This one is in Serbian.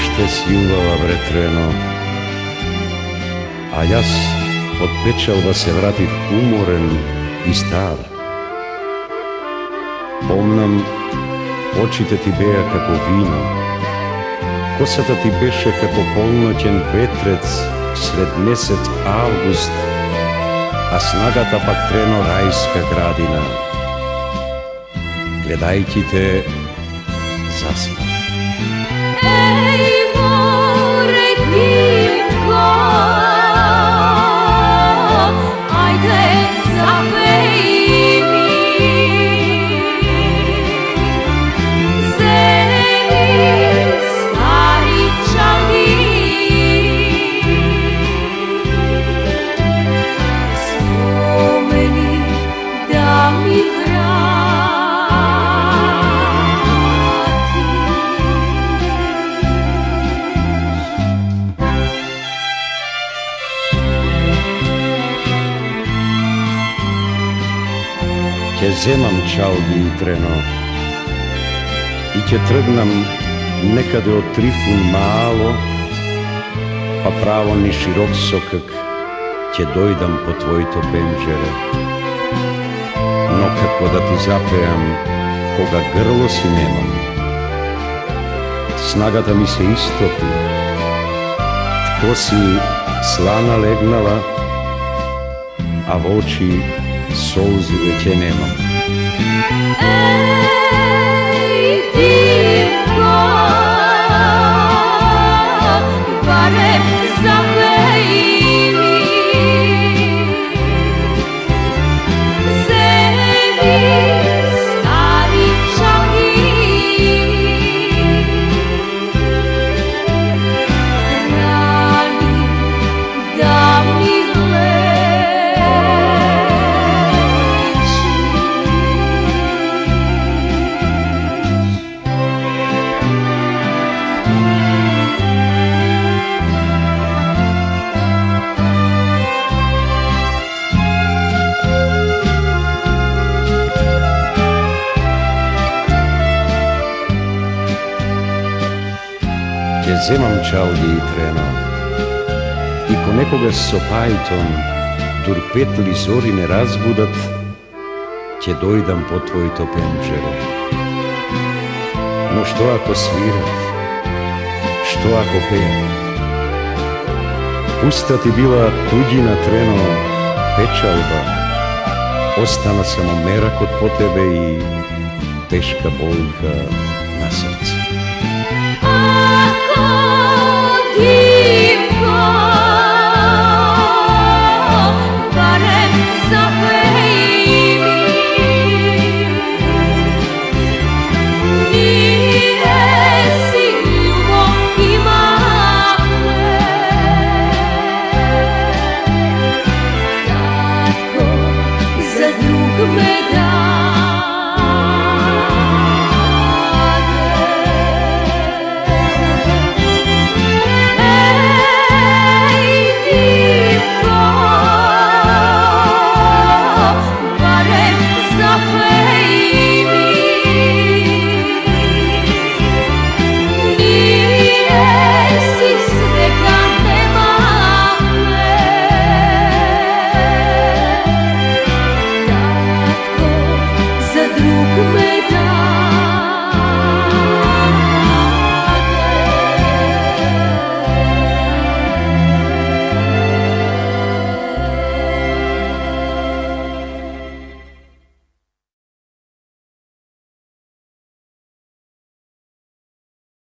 Ušte si uvela vretreno, a jas od pečalba se vrativ umoren i star. Pomnam, očite ti beja kako vino, kosata ti beše kako polnoćen vetrec sred mjesec avgust, a snagata pak treno rajska gradina. Gledajući te, zaspa. Ej, more divko, ajde zapej mi, zemi stari čavir, spomeni da mi vrati. Će zemam čalbi i treno i će trgnam nekade od trifun malo, pa pravo ni širok sokak će dojdam po tvojito benđere. No kako da ti zapejam koga grlo si nemam, snagata mi se istopi, tko si slana legnala, a v oči solzi već je nemam. Ej, divko, barem zapej mi, zemi stari čavir, rani da mi Će zemam čalbi i treno i ko nekoga s sopajtom dur petli zorine razbudat, će dojdam po tvojito penđere. No što ako svirat, što ako pejem, usta ti bila tuđina treno, pečalba, ostana samo merak od po tebe i teška boljka